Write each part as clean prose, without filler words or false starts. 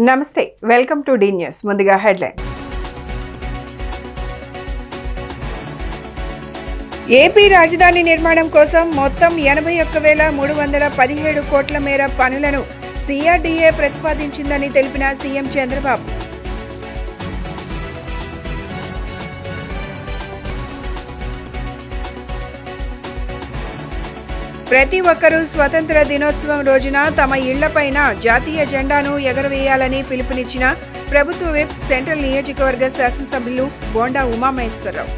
నమస్తే welcome to D news ముందుగా headline AP రాజధాని నిర్మాణం కోసం మొత్తం 81,317 కోట్ల మేర పనులను సిఆర్డీఏ ప్రతిపాదించిందని తెలిపిన సీఎం చంద్రబాబు. ప్రతి ఒక్కరూ స్వతంత్ర దినోత్సవం రోజున తమ ఇళ్లపైన జాతీయ జెండాను ఎగరవేయాలని పిలుపునిచ్చిన ప్రభుత్వ విప్ సెంట్రల్ నియోజకవర్గ శాసనసభ్యులు బోండా ఉమామహేశ్వరరావు.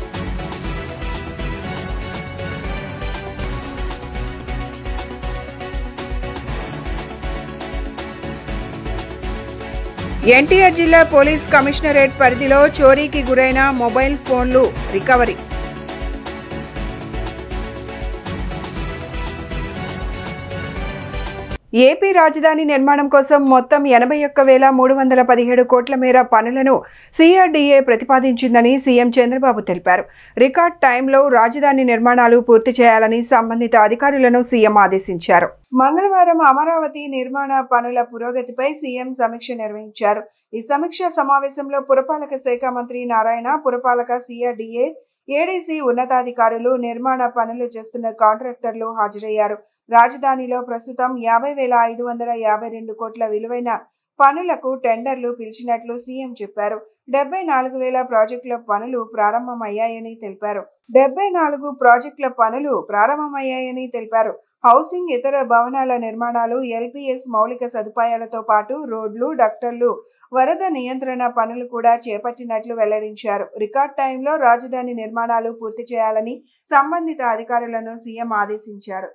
ఎన్టీఆర్ జిల్లా పోలీస్ కమిషనరేట్ పరిధిలో చోరీకి గురైన మొబైల్ ఫోన్లు రికవరీ. ఏపీ రాజధాని నిర్మాణం కోసం మొత్తం 81,317 కోట్ల మేర పనులను సిఆర్డీఏ ప్రతిపాదించిందని సీఎం చంద్రబాబు తెలిపారు. రికార్డ్ టైంలో రాజధాని నిర్మాణాలు పూర్తి చేయాలని సంబంధిత అధికారులను సీఎం ఆదేశించారు. మంగళవారం అమరావతి నిర్మాణ పనుల పురోగతిపై సీఎం సమీక్ష నిర్వహించారు. ఈ సమీక్ష సమావేశంలో పురపాలక శాఖ మంత్రి నారాయణ, పురపాలక సిఆర్డీఏ ఏడీసీ ఉన్నతాధికారులు, నిర్మాణ పనులు చేస్తున్న కాంట్రాక్టర్లు హాజరయ్యారు. రాజధానిలో ప్రస్తుతం 50,552 కోట్ల విలువైన పనులకు టెండర్లు పిలిచినట్లు సీఎం చెప్పారు. 74,000 ప్రాజెక్టుల పనులు ప్రారంభమయ్యాయని తెలిపారు. హౌసింగ్, ఇతర భవనాల నిర్మాణాలు, ఎల్పీఎస్ మౌలిక సదుపాయాలతో పాటు రోడ్లు, డక్టర్లు, వరద నియంత్రణ పనులు కూడా చేపట్టినట్లు వెల్లడించారు. రికార్డ్ టైంలో రాజధాని నిర్మాణాలు పూర్తి చేయాలని సంబంధిత అధికారులను సీఎం ఆదేశించారు.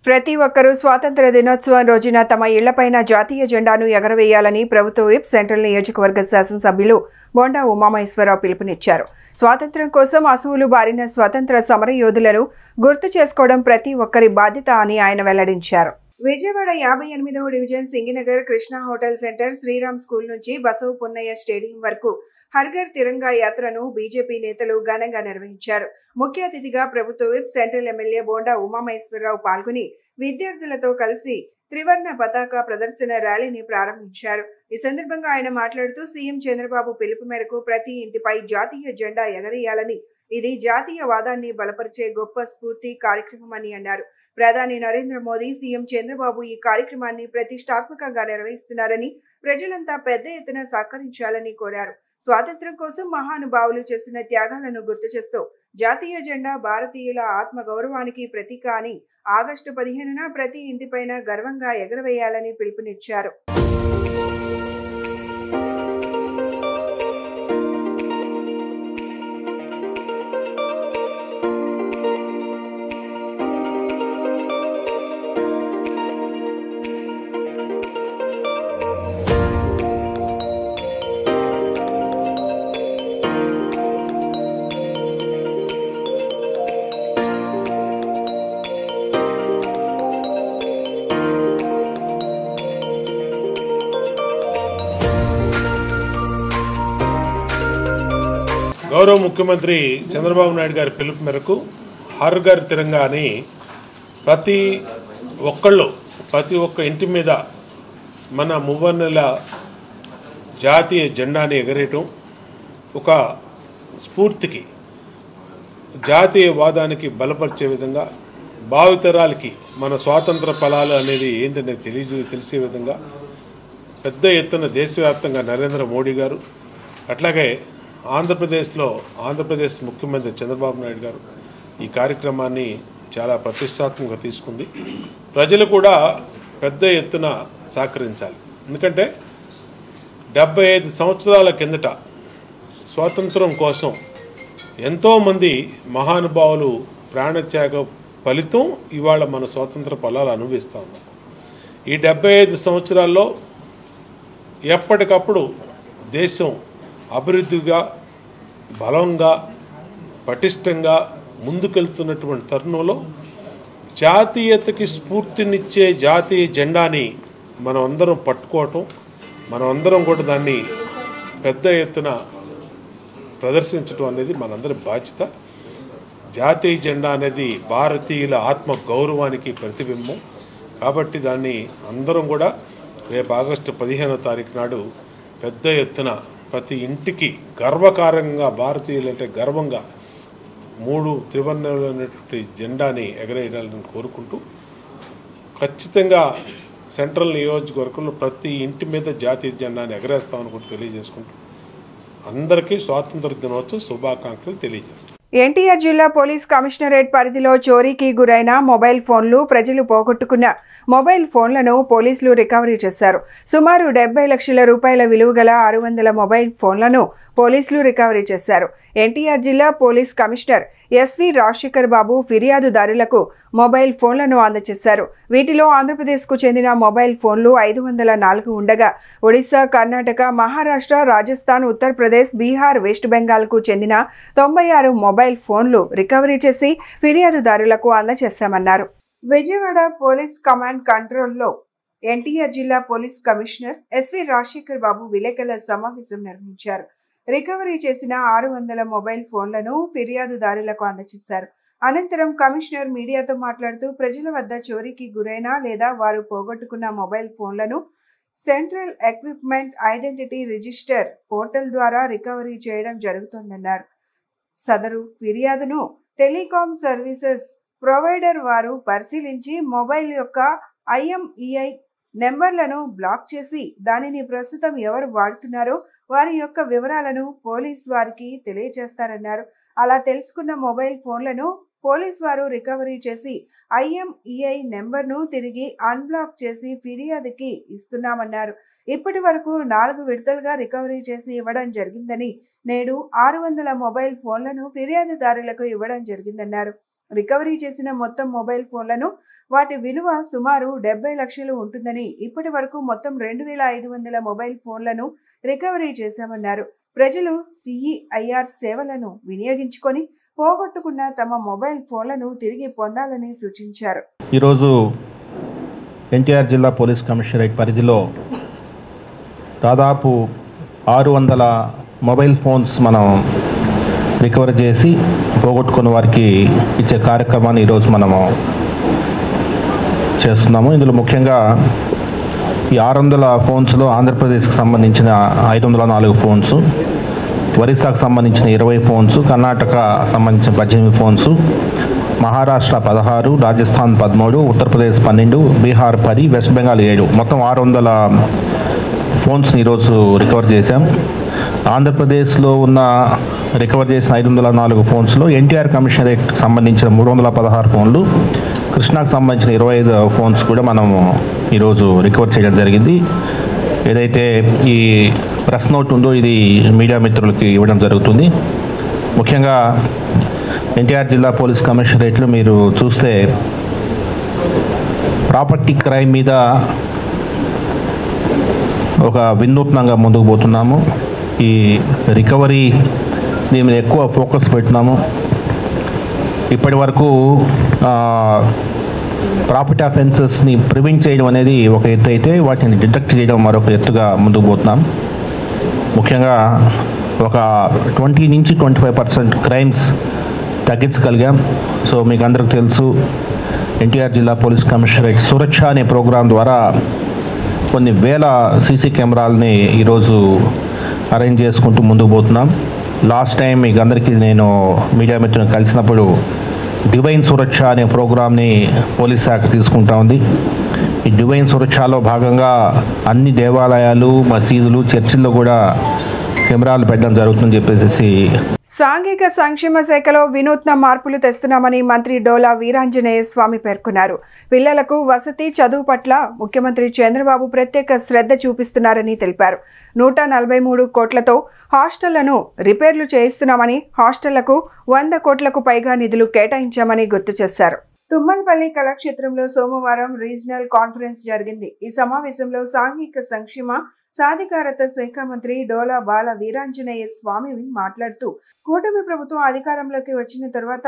ప్రతి ఒక్కరూ స్వాతంత్ర దినోత్సవం రోజున తమ ఇళ్లపైన జాతీయ జెండాను ఎగరవేయాలని ప్రభుత్వ విప్ సెంట్రల్ నియోజకవర్గ శాసనసభ్యులు బోండా ఉమామహేశ్వరరావు పిలుపునిచ్చారు. స్వాతంత్ర్యం కోసం అసువులు బారిన స్వతంత్ర సమరయోధులను గుర్తు చేసుకోవడం ప్రతి ఒక్కరి బాధ్యత అని ఆయన వెల్లడించారు. విజయవాడ 58వ division Singhnagar Krishna hotel centre, Sriram school నుంచి బసవ పున్నయ్య స్టేడియం వరకు హర్ఘర్ తిరంగా యాత్రను బీజేపీ నేతలు ఘనంగా నిర్వహించారు. ముఖ్య అతిథిగా ప్రభుత్వ whip central MLA Bonda Umamaheswararao పాల్గొని విద్యార్థులతో కలిసి త్రివర్ణ పతాక ప్రదర్శన ర్యాలీని ప్రారంభించారు. ఈ సందర్భంగా ఆయన మాట్లాడుతూ సీఎం చంద్రబాబు పిలుపు మేరకు ప్రతి ఇంటిపై జాతీయ జెండా ఎగరేయాలని, ఇది జాతీయవాదాన్ని బలపరిచే గొప్ప స్ఫూర్తి కార్యక్రమమని అన్నారు. ప్రధాని నరేంద్ర మోదీ, సీఎం చంద్రబాబు ఈ కార్యక్రమాన్ని ప్రతిష్టాత్మకంగా నిర్వహిస్తున్నారని, ప్రజలంతా పెద్ద ఎత్తున సహకరించాలని కోరారు. స్వాతంత్ర్యం కోసం మహానుభావులు చేసిన త్యాగాలను గుర్తు చేస్తూ జాతీయ జెండా భారతీయుల ఆత్మ గౌరవానికి ప్రతీక అని ఆగస్టు 15న ప్రతి ఇంటిపైన గర్వంగా ఎగరవేయాలని పిలుపునిచ్చారు. గౌరవ ముఖ్యమంత్రి చంద్రబాబు నాయుడు గారి పిలుపు మేరకు హర్ఘర్ తిరంగా అని ప్రతి ఒక్క ఇంటి మీద మన మువ్వన్నెల జాతీయ జెండాని ఎగరేయటం ఒక స్ఫూర్తికి, జాతీయవాదానికి బలపరిచే విధంగా, భావితరాలకి మన స్వాతంత్ర ఫలాలు అనేది ఏంటనేది తెలిసే విధంగా పెద్ద ఎత్తున దేశవ్యాప్తంగా నరేంద్ర మోడీ గారు, అట్లాగే ఆంధ్రప్రదేశ్ ముఖ్యమంత్రి చంద్రబాబు నాయుడు గారు ఈ కార్యక్రమాన్ని చాలా ప్రతిష్టాత్మకంగా తీసుకుంది. ప్రజలు కూడా పెద్ద ఎత్తున సహకరించాలి. ఎందుకంటే 75 సంవత్సరాల కిందట స్వాతంత్రం కోసం ఎంతోమంది మహానుభావులు ప్రాణత్యాగ ఫలితం ఇవాళ మన స్వాతంత్ర ఫలాలు అనుభవిస్తూ ఉన్నాం. ఈ 75 సంవత్సరాల్లో ఎప్పటికప్పుడు దేశం అభివృద్ధిగా, బలంగా, పటిష్టంగా ముందుకెళ్తున్నటువంటి తరుణంలో జాతీయతకి స్ఫూర్తినిచ్చే జాతీయ జెండాని మనం అందరం పట్టుకోవటం, మనం అందరం కూడా దాన్ని పెద్ద ఎత్తున ప్రదర్శించడం అనేది మనందరి బాధ్యత. జాతీయ జెండా అనేది భారతీయుల ఆత్మ గౌరవానికి ప్రతిబింబం. కాబట్టి దాన్ని అందరం కూడా రేపు ఆగస్టు 15వ తారీఖు నాడు పెద్ద ఎత్తున ప్రతి ఇంటికి గర్వకారంగా, భారతీయులంటే గర్వంగా 3 త్రివర్ణాలైనటువంటి జెండాని ఎగరేయాలని కోరుకుంటూ, ఖచ్చితంగా సెంట్రల్ నియోజకవర్గంలో ప్రతి ఇంటి మీద జాతీయ జెండాని ఎగరేస్తామని కూడా తెలియజేసుకుంటూ అందరికీ స్వాతంత్ర దినోత్సవ శుభాకాంక్షలు తెలియజేస్తాం. ఎన్టీఆర్ జిల్లా పోలీస్ కమిషనరేట్ పరిధిలో చోరీకి గురైన మొబైల్ ఫోన్లు, ప్రజలు పోగొట్టుకున్న మొబైల్ ఫోన్లను పోలీసులు రికవరీ చేశారు. సుమారు 70 లక్షల రూపాయల విలువ గల 600 మొబైల్ ఫోన్లను పోలీసులు రికవరీ చేశారు. ఎన్టీఆర్ జిల్లా పోలీస్ కమిషనర్ ఎస్వి రాజశేఖర్ బాబు ఫిర్యాదుదారులకు మొబైల్ ఫోన్లను అందజేశారు. వీటిలో ఆంధ్రప్రదేశ్కు చెందిన మొబైల్ ఫోన్లు 504 ఉండగా ఒడిశా, కర్ణాటక, మహారాష్ట్ర, రాజస్థాన్, ఉత్తరప్రదేశ్, బీహార్, వెస్ట్ బెంగాల్కు చెందిన 96 మొబైల్ ఫోన్లు రికవరీ చేసి ఫిర్యాదుదారులకు అందజేశామన్నారు. విజయవాడ పోలీస్ కమాండ్ కంట్రోల్లో ఎన్టీఆర్ జిల్లా పోలీస్ కమిషనర్ ఎస్వి రాజశేఖర్ బాబు విలేకరుల సమావేశం నిర్వహించారు. రికవరీ చేసిన 600 మొబైల్ ఫోన్లను ఫిర్యాదుదారులకు అందజేశారు. అనంతరం కమిషనర్ మీడియాతో మాట్లాడుతూ ప్రజల వద్ద చోరీకి గురైన లేదా వారు పోగొట్టుకున్న మొబైల్ ఫోన్లను central equipment identity register portal ద్వారా రికవరీ చేయడం జరుగుతోందన్నారు. సదరు ఫిర్యాదును టెలికాం సర్వీసెస్ ప్రొవైడర్ వారు పరిశీలించి మొబైల్ యొక్క IMEI నెంబర్లను బ్లాక్ చేసి దానిని ప్రస్తుతం ఎవరు వాడుతున్నారో వారి యొక్క వివరాలను పోలీస్ వారికి తెలియజేస్తారన్నారు. అలా తెలుసుకున్న మొబైల్ ఫోన్లను పోలీస్ వారు రికవరీ చేసి IMEI నెంబర్ను తిరిగి అన్బ్లాక్ చేసి ఫిర్యాదుకి ఇస్తున్నామన్నారు. ఇప్పటి వరకు 4 విడతలుగా రికవరీ చేసి ఇవ్వడం జరిగిందని, నేడు 600 మొబైల్ ఫోన్లను ఫిర్యాదుదారులకు ఇవ్వడం జరిగిందన్నారు. రికవరీ చేసిన మొత్తం మొబైల్ ఫోన్లను వాటి విలువ సుమారు 70 లక్షలు ఉంటుందని, ఇప్పటి వరకు మొత్తం 2500 మొబైల్ ఫోన్లను రికవరీ చేశామన్నారు. ప్రజలు CEIR సేవలను వినియోగించుకొని పోగొట్టుకున్న తమ మొబైల్ ఫోన్లను తిరిగి పొందాలని సూచించారు. ఈరోజు ఎన్టీఆర్ జిల్లా పోలీస్ కమిషనరేట్ పరిధిలో దాదాపు 600 మొబైల్ ఫోన్స్ మనం రికవర్ చేసి పోగొట్టుకున్న వారికి ఇచ్చే కార్యక్రమాన్ని ఈరోజు మనము చేస్తున్నాము. ఇందులో ముఖ్యంగా ఈ 600 ఫోన్స్లో ఆంధ్రప్రదేశ్కి సంబంధించిన 504 ఫోన్స్, ఒరిస్సాకు సంబంధించిన 20 ఫోన్స్, కర్ణాటక సంబంధించిన 18 ఫోన్స్, మహారాష్ట్ర 16, రాజస్థాన్ 13, ఉత్తరప్రదేశ్ 12, బీహార్ 10, వెస్ట్ బెంగాల్ 7, మొత్తం 600 ఫోన్స్ని ఈరోజు రికవర్ చేశాం. ఆంధ్రప్రదేశ్లో ఉన్న రికవర్ చేసిన 504 ఫోన్స్లో ఎన్టీఆర్ కమిషనరేట్కి సంబంధించిన 316 ఫోన్లు, కృష్ణాకు సంబంధించిన 25 ఫోన్స్ కూడా మనము ఈరోజు రికవర్ చేయడం జరిగింది. ఏదైతే ఈ ప్రెస్ నోట్ ఉందో ఇది మీడియా మిత్రులకి ఇవ్వడం జరుగుతుంది. ముఖ్యంగా ఎన్టీఆర్ జిల్లా పోలీస్ కమిషనరేట్లో మీరు చూస్తే ప్రాపర్టీ క్రైమ్ మీద ఒక వినూత్నంగా ముందుకు పోతున్నాము. ఈ రికవరీ దీని మీద ఎక్కువ ఫోకస్ పెట్టినాము. ఇప్పటి వరకు ప్రాపర్టీ అఫెన్సెస్ని ప్రివెంట్ చేయడం అనేది ఒక ఎత్తు అయితే, వాటిని డిటెక్ట్ చేయడం మరొక ఎత్తుగా ముందుకు పోతున్నాం. ముఖ్యంగా ఒక 20 నుంచి 25% క్రైమ్స్ తగ్గించగలిగాం. సో మీకు అందరికి తెలుసు, ఎన్టీఆర్ జిల్లా పోలీస్ కమిషనరేట్ సురక్ష అనే ప్రోగ్రాం ద్వారా కొన్ని వేల సీసీ కెమెరాలని ఈరోజు అరేంజ్ చేసుకుంటూ ముందుకు పోతున్నాం. లాస్ట్ టైం మీకు అందరికీ నేను మీడియా మిత్రులను కలిసినప్పుడు డివైన్ సురక్ష అనే ప్రోగ్రామ్ని పోలీస్ శాఖ తీసుకుంటా ఉంది. ఈ డివైన్ సురక్షలో భాగంగా అన్ని దేవాలయాలు, మసీదులు, చర్చిల్లో కూడా కెమెరాలు పెట్టడం జరుగుతుందని చెప్పేసి సాంఘిక సంక్షేమ శాఖలో వినూత్న మార్పులు తెస్తున్నామని మంత్రి డోలా వీరాంజనేయ స్వామి పేర్కొన్నారు. పిల్లలకు వసతి, చదువు పట్ల ముఖ్యమంత్రి చంద్రబాబు ప్రత్యేక శ్రద్ధ చూపిస్తున్నారని తెలిపారు. 143 కోట్లతో హాస్టళ్లను రిపేర్లు చేయిస్తున్నామని, హాస్టళ్లకు 100 కోట్లకు పైగా నిధులు కేటాయించామని గుర్తు చేశారు. తుమ్మలపల్లి కళాక్షేత్రంలో సోమవారం రీజనల్ కాన్ఫరెన్స్ జరిగింది. ఈ సమావేశంలో సాంఘిక సంక్షేమ సాధికారత శాఖ మంత్రి డోలా బాల వీరాంజనేయ స్వామి మాట్లాడుతూ, కూటమి ప్రభుత్వం అధికారంలోకి వచ్చిన తర్వాత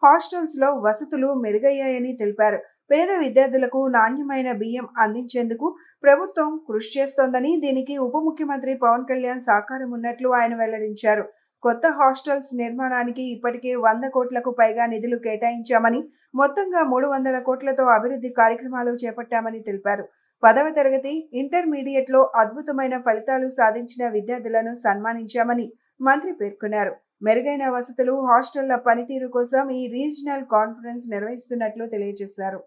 హాస్టల్స్ లో వసతులు మెరుగయ్యాయని తెలిపారు. పేద విద్యార్థులకు నాణ్యమైన బియ్యం అందించేందుకు ప్రభుత్వం కృషి చేస్తోందని, దీనికి ఉప ముఖ్యమంత్రి పవన్ కళ్యాణ్ సహకారం ఉన్నట్లు ఆయన వెల్లడించారు. కొత్త హాస్టల్స్ నిర్మాణానికి ఇప్పటికే 100 కోట్లకు పైగా నిధులు కేటాయించామని, మొత్తంగా 300 కోట్లతో అభివృద్ధి కార్యక్రమాలు చేపట్టామని తెలిపారు. 10వ తరగతి, ఇంటర్మీడియట్లో అద్భుతమైన ఫలితాలు సాధించిన విద్యార్థులను సన్మానించామని మంత్రి పేర్కొన్నారు. మెరుగైన వసతులు, హాస్టళ్ల పనితీరు కోసం ఈ రీజనల్ కాన్ఫరెన్స్ నిర్వహిస్తున్నట్లు తెలియజేశారు.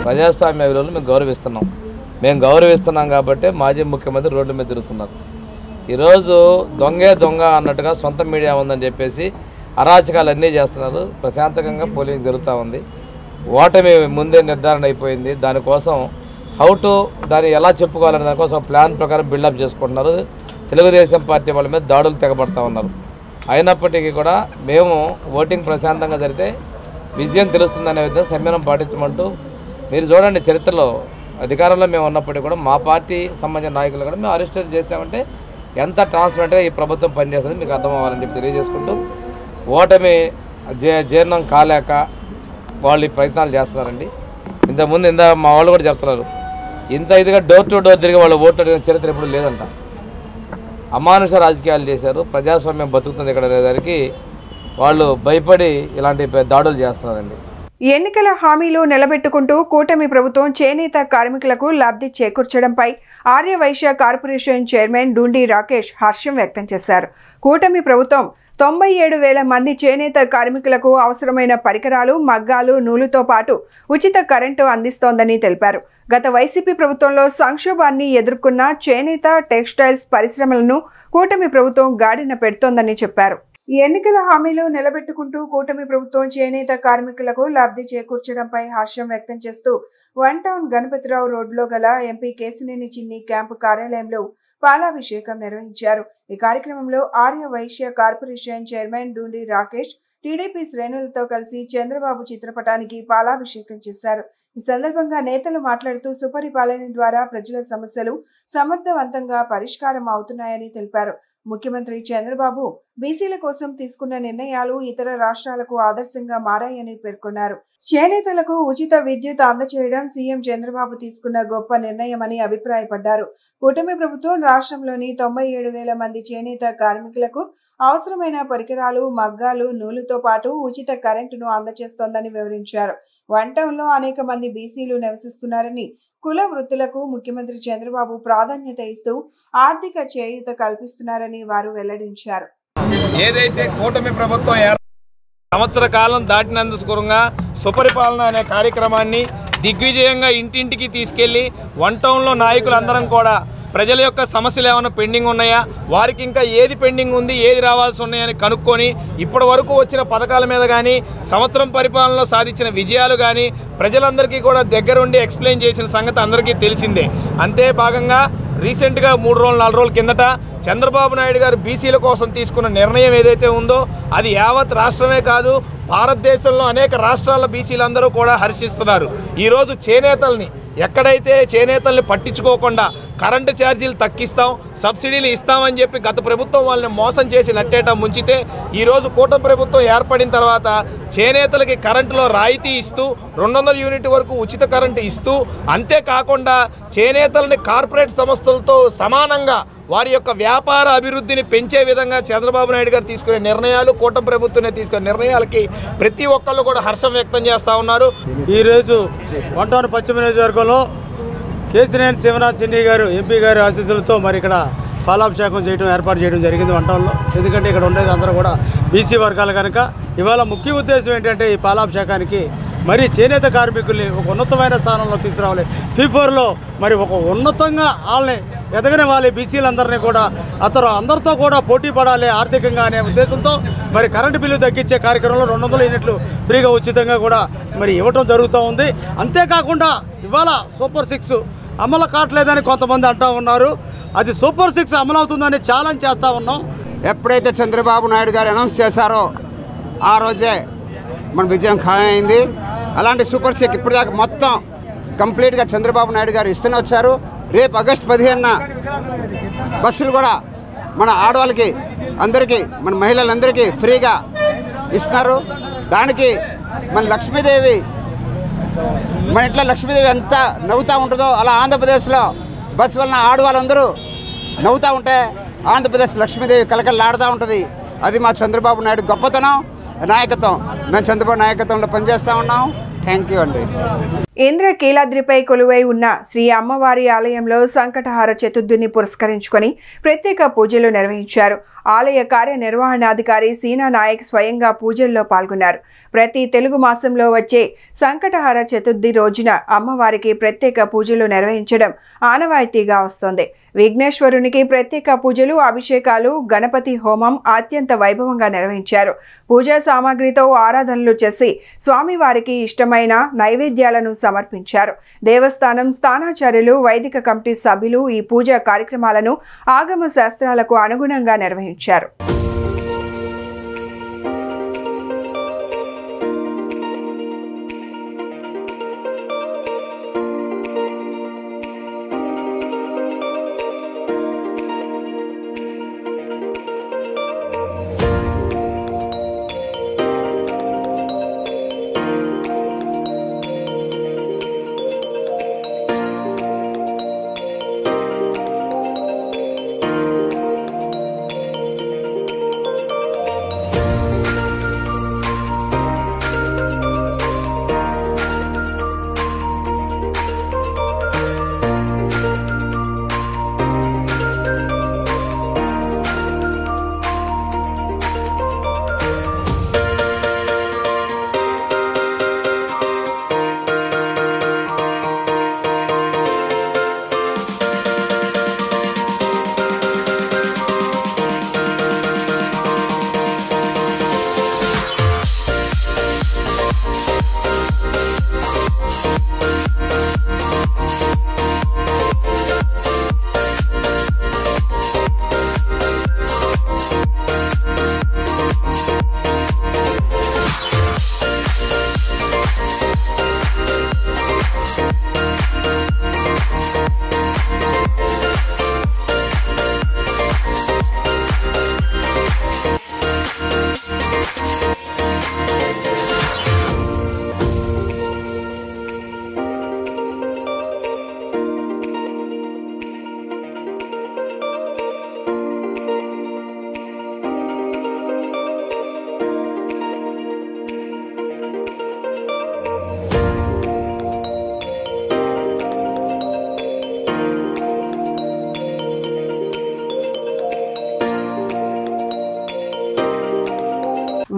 ప్రజాస్వామ్య విలువలు మేము గౌరవిస్తున్నాం కాబట్టి మాజీ ముఖ్యమంత్రి రోడ్ల మీద తిరుగుతున్నారు. ఈరోజు దొంగ అన్నట్టుగా సొంత మీడియా ఉందని చెప్పేసి అరాచకాలు అన్నీ చేస్తున్నారు. ప్రశాంతంగా పోలింగ్ జరుగుతూ ఉంది. ఓటమి ముందే నిర్ధారణ అయిపోయింది. దానికోసం దాన్ని ఎలా చెప్పుకోవాలనే దానికోసం ప్లాన్ ప్రకారం బిల్డప్ చేసుకుంటున్నారు. తెలుగుదేశం పార్టీ వాళ్ళ మీద దాడులు తెగబడతా ఉన్నారు. అయినప్పటికీ కూడా మేము ఓటింగ్ ప్రశాంతంగా జరిగితే విజయం తెలుస్తుందనే విధంగా సంయమనం పాటించమంటూ, మీరు చూడండి, చరిత్రలో అధికారంలో మేము ఉన్నప్పటికీ కూడా మా పార్టీ సంబంధించిన నాయకులు కూడా మేము అరెస్ట్ చేసామంటే ఎంత ట్రాన్స్పరెంట్గా ఈ ప్రభుత్వం పనిచేస్తుంది మీకు అర్థం అవ్వాలని చెప్పి తెలియజేసుకుంటూ, ఓటమి జీర్ణం కాలేక వాళ్ళు ఈ ప్రయత్నాలు చేస్తున్నారండి. ఇంతకుముందు మా వాళ్ళు కూడా చెప్తున్నారు, ఇంత ఇదిగా డోర్ టు డోర్ తిరిగి వాళ్ళు ఓట్లు అడిగిన చరిత్ర ఎప్పుడు లేదంట. అమానుష రాజకీయాలు చేశారు. ప్రజాస్వామ్యం బతుకుతుంది ఇక్కడ అనేదానికి వాళ్ళు భయపడి ఇలాంటి దాడులు చేస్తున్నారండి. ఎన్నికల హామీలు నిలబెట్టుకుంటూ కూటమి ప్రభుత్వం చేనేత కార్మికులకు లబ్ధి చేకూర్చడంపై ఆర్యవైశ్య కార్పొరేషన్ చైర్మన్ డూండి రాకేష్ హర్షం వ్యక్తం చేశారు. కూటమి ప్రభుత్వం 97,000 మంది చేనేత కార్మికులకు అవసరమైన పరికరాలు, మగ్గాలు, నూలుతో పాటు ఉచిత కరెంటు అందిస్తోందని తెలిపారు. గత వైసీపీ ప్రభుత్వంలో సంక్షోభాన్ని ఎదుర్కొన్న చేనేత, టెక్స్టైల్స్ పరిశ్రమలను కూటమి ప్రభుత్వం గాడిన పెడుతోందని చెప్పారు. ఈ ఎన్నికల హామీలు నిలబెట్టుకుంటూ కూటమి ప్రభుత్వం చేనేత కార్మికులకు లబ్ధి చేకూర్చడంపై హర్షం వ్యక్తం చేస్తూ 1 టౌన్ గణపతిరావు రోడ్లో గల ఎంపీ కేశినేని చిన్ని క్యాంపు కార్యాలయంలో పాలాభిషేకం నిర్వహించారు. ఈ కార్యక్రమంలో Arya Vysya corporation chairman Dundi Rakesh TDP శ్రేణులతో కలిసి చంద్రబాబు చిత్రపటానికి పాలాభిషేకం చేశారు. ఈ సందర్భంగా నేతలు మాట్లాడుతూ సుపరిపాలన ద్వారా ప్రజల సమస్యలు సమర్థవంతంగా పరిష్కారం అవుతున్నాయని తెలిపారు. ముఖ్యమంత్రి చంద్రబాబు బీసీల కోసం తీసుకున్న నిర్ణయాలు ఇతర రాష్ట్రాలకు ఆదర్శంగా మారాయని పేర్కొన్నారు. చేనేతలకు ఉచిత విద్యుత్ అందజేయడం సీఎం చంద్రబాబు తీసుకున్న గొప్ప నిర్ణయమని అభిప్రాయపడ్డారు. కూటమి ప్రభుత్వం రాష్ట్రంలోని 97,000 మంది చేనేత కార్మికులకు అవసరమైన పరికరాలు, మగ్గాలు, నూలుతో పాటు ఉచిత కరెంటును అందజేస్తోందని వివరించారు. 1 టౌన్లో అనేక మంది బీసీలు నివసిస్తున్నారని, కుల వృత్తులకు ముఖ్యమంత్రి చంద్రబాబు ప్రాధాన్యత ఇస్తూ ఆర్థిక చేయూత కల్పిస్తున్నారని వారు వెల్లడించారు. ఏదైతే కూటమి ప్రభుత్వం సంవత్సర కాలం దాటినందుకు సుపరిపాలన అనే కార్యక్రమాన్ని దిగ్విజయంగా ఇంటింటికి తీసుకెళ్లి 1 టౌన్లో నాయకులందరం కూడా ప్రజల యొక్క సమస్యలు ఏమైనా పెండింగ్ ఉన్నాయా, వారికి ఇంకా ఏది పెండింగ్ ఉంది, ఏది రావాల్సి ఉన్నాయని కనుక్కొని ఇప్పటి వరకు వచ్చిన పథకాల మీద కానీ, సంవత్సరం పరిపాలనలో సాధించిన విజయాలు కానీ ప్రజలందరికీ కూడా దగ్గరుండి ఎక్స్ప్లెయిన్ చేసిన సంగతి అందరికీ తెలిసిందే. అంతే భాగంగా రీసెంట్గా 3 రోజులు 4 రోజుల కిందట చంద్రబాబు నాయుడు గారు బీసీల కోసం తీసుకున్న నిర్ణయం ఏదైతే ఉందో అది యావత్ రాష్ట్రమే కాదు, భారతదేశంలో అనేక రాష్ట్రాల బీసీలందరూ కూడా హర్షిస్తున్నారు. ఈరోజు చేనేతల్ని ఎక్కడైతే చేనేతల్ని పట్టించుకోకుండా కరెంటు ఛార్జీలు తగ్గిస్తాం, సబ్సిడీలు ఇస్తామని చెప్పి గత ప్రభుత్వం వాళ్ళని మోసం చేసి నట్టేయటం ముంచితే, ఈరోజు కూటమి ప్రభుత్వం ఏర్పడిన తర్వాత చేనేతలకి కరెంటులో రాయితీ ఇస్తూ 200 యూనిట్ వరకు ఉచిత కరెంటు ఇస్తూ, అంతేకాకుండా చేనేతలని కార్పొరేట్ సంస్థలతో సమానంగా వారి యొక్క వ్యాపార అభివృద్ధిని పెంచే విధంగా చంద్రబాబు నాయుడు గారు తీసుకునే నిర్ణయాలు, కూటమి ప్రభుత్వమే తీసుకునే నిర్ణయాలకి ప్రతి ఒక్కళ్ళు కూడా హర్షం వ్యక్తం చేస్తూ ఉన్నారు. ఈరోజు 1 టౌన్ పశ్చిమ నియోజకవర్గంలో కేశినేని శివనాథ్ చిన్ని గారు ఎంపీ గారి ఆశీస్సులతో మరి ఇక్కడ పాలాభిషేకం ఏర్పాటు చేయడం జరిగింది 1 టౌన్లో. ఎందుకంటే ఇక్కడ ఉండేది అందరూ కూడా బీసీ వర్గాలు కనుక ఇవాళ ముఖ్య ఉద్దేశం ఏంటంటే ఈ పాలాభిషేకానికి మరి చేనేత కార్మికుల్ని ఒక ఉన్నతమైన స్థానంలో తీసుకురావాలి. ఫీఫోర్లో మరి ఒక ఉన్నతంగా వాళ్ళని ఎదగనివ్వాలి. బీసీలందరినీ కూడా అందరితో కూడా పోటీ పడాలి ఆర్థికంగా అనే ఉద్దేశంతో మరి కరెంటు బిల్లు తగ్గించే కార్యక్రమంలో 200 యూనిట్లు ఫ్రీగా ఉచితంగా కూడా మరి ఇవ్వటం జరుగుతూ ఉంది. అంతేకాకుండా ఇవాళ సూపర్ 6 అమలు కావట్లేదని కొంతమంది అంటూ ఉన్నారు. అది సూపర్ 6 అమలు అవుతుందని ఛాలెంజ్ చేస్తూ ఉన్నాం. ఎప్పుడైతే చంద్రబాబు నాయుడు గారు అనౌన్స్ చేశారో ఆ రోజే మన విజయం ఖాయమైంది. అలాంటి సూపర్ 6 ఇప్పటిదాకా మొత్తం కంప్లీట్గా చంద్రబాబు నాయుడు గారు ఇస్తూనే వచ్చారు. రేపు ఆగస్టు 15న బస్సులు కూడా మన ఆడవాళ్ళకి అందరికీ మన మహిళలందరికీ ఫ్రీగా ఇస్తున్నారు. దానికి మన లక్ష్మీదేవి మన ఇంట్లో లక్ష్మీదేవి ఎంత నవ్వుతూ ఉంటుందో అలా ఆంధ్రప్రదేశ్లో బస్సు వలన ఆడవాళ్ళందరూ నవ్వుతూ ఉంటే ఆంధ్రప్రదేశ్ లక్ష్మీదేవి కలకలాడుతూ ఉంటుంది. అది మా చంద్రబాబు నాయుడు గొప్పతనం, నాయకత్వం. మేము చంద్రబాబు నాయకత్వంలో పనిచేస్తూ ఉన్నాం. థ్యాంక్ యూ అండి. ఇంద్రకీలాద్రిపై కొలువై ఉన్న శ్రీ అమ్మవారి ఆలయంలో సంకటహార చతుర్థిని పురస్కరించుకొని ప్రత్యేక పూజలు నిర్వహించారు. ఆలయ కార్యనిర్వహణాధికారి సీనా నాయక్ స్వయంగా పూజల్లో పాల్గొన్నారు. ప్రతి తెలుగు మాసంలో వచ్చే సంకటహార చతుర్థి రోజున అమ్మవారికి ప్రత్యేక పూజలు నిర్వహించడం ఆనవాయితీగా వస్తోంది. విఘ్నేశ్వరునికి ప్రత్యేక పూజలు, అభిషేకాలు, గణపతి హోమం అత్యంత వైభవంగా నిర్వహించారు. పూజా సామాగ్రితో ఆరాధనలు చేసి స్వామివారికి ఇష్టమైన నైవేద్యాలను సమర్పించారు. దేవస్థానం స్థానాచార్యులు, వైదిక కమిటీ సభ్యులు ఈ పూజా కార్యక్రమాలను ఆగమ శాస్త్రాలకు అనుగుణంగా నిర్వహించారు.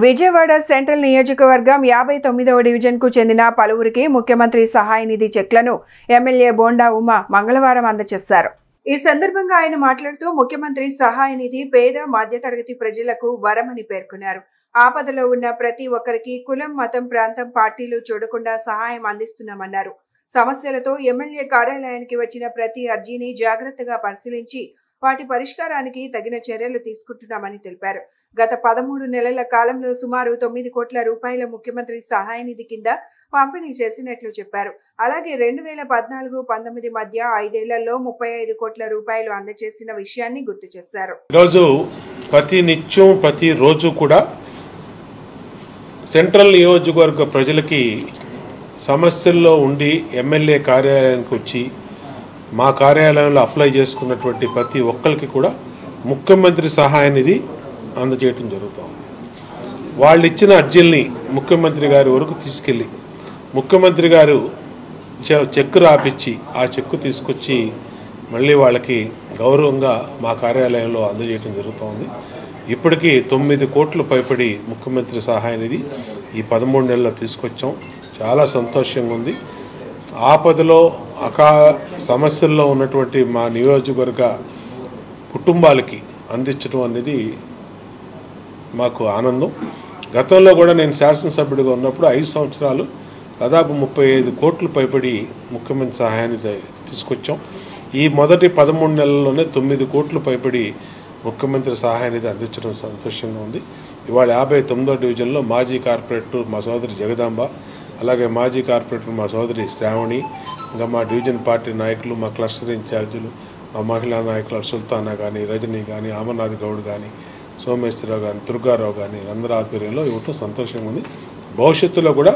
విజయవాడ సెంట్రల్ నియోజకవర్గం 59వ డివిజన్కు చెందిన పలువురికి ముఖ్యమంత్రి సహాయ నిధి చెక్లను ఎమ్మెల్యే బోండా ఉమా మంగళవారం అందజేశారు. ఈ సందర్భంగా ఆయన మాట్లాడుతూ ముఖ్యమంత్రి సహాయ నిధి పేద మధ్యతరగతి ప్రజలకు వరమని పేర్కొన్నారు. ఆపదలో ఉన్న ప్రతి ఒక్కరికి కులం, మతం, ప్రాంతం, పార్టీలు చూడకుండా సహాయం అందిస్తున్నామన్నారు. సమస్యలతో ఎమ్మెల్యే కార్యాలయానికి వచ్చిన ప్రతి అర్జీని జాగ్రత్తగా పరిశీలించి వాటి పరిష్కారానికి తగిన చర్యలు తీసుకుంటున్నామని తెలిపారు. గత 13 నెలల కాలంలో సుమారు 9 కోట్ల రూపాయల ముఖ్యమంత్రి సహాయ నిధి కింద పంపిణీ చేసినట్లు చెప్పారు. అలాగే 2014-19 మధ్య 5 ఏళ్లలో 35 కోట్ల రూపాయలు అందజేసిన విషయాన్ని గుర్తు చేశారు. ఈరోజు ప్రతి నిత్యం ప్రతి రోజు కూడా సెంట్రల్ నియోజకవర్గ ప్రజలకి సమస్యల్లో ఉండి ఎమ్మెల్యే కార్యాలయానికి వచ్చి మా కార్యాలయంలో అప్లై చేసుకున్నటువంటి ప్రతి ఒక్కరికి కూడా ముఖ్యమంత్రి సహాయ నిధి అందజేయటం జరుగుతుంది. వాళ్ళు ఇచ్చిన అర్జీల్ని ముఖ్యమంత్రి గారి వరకు తీసుకెళ్ళి ముఖ్యమంత్రి గారు చెక్కు రాపిచ్చి ఆ చెక్కు తీసుకొచ్చి మళ్ళీ వాళ్ళకి గౌరవంగా మా కార్యాలయంలో అందజేయటం జరుగుతుంది. ఇప్పటికీ 9 కోట్లు పైబడి ముఖ్యమంత్రి సహాయ నిధి ఈ 13 నెలల్లో తీసుకొచ్చాం. చాలా సంతోషంగా ఉంది. ఆపదలో సమస్యల్లో ఉన్నటువంటి మా నియోజకవర్గ కుటుంబాలకి అందించడం అనేది మాకు ఆనందం. గతంలో కూడా నేను శాసనసభ్యుడిగా ఉన్నప్పుడు 5 సంవత్సరాలు దాదాపు 35 కోట్లు పైబడి ముఖ్యమంత్రి సహాయాన్ని తీసుకొచ్చాం. ఈ మొదటి 13 నెలల్లోనే 9 కోట్లు పైబడి ముఖ్యమంత్రి సహాయాన్ని అందించడం సంతోషంగా ఉంది. ఇవాళ 59వ డివిజన్లో మాజీ కార్పొరేటర్ మా సోదరి జగదాంబ, అలాగే మాజీ కార్పొరేటర్ మా సోదరి శ్రావణి, ఇంకా మా డివిజన్ పార్టీ నాయకులు, మా క్లస్టర్ ఇన్ఛార్జీలు, మా మహిళా నాయకులు సుల్తానా కానీ, రజనీ కానీ, అమర్నాథ్ గౌడ్ కానీ, సోమేశ్వరరావు కానీ, దుర్గారావు కానీ అందరి ఆధ్వర్యంలో ఇవ్వటం సంతోషంగా ఉంది. భవిష్యత్తులో కూడా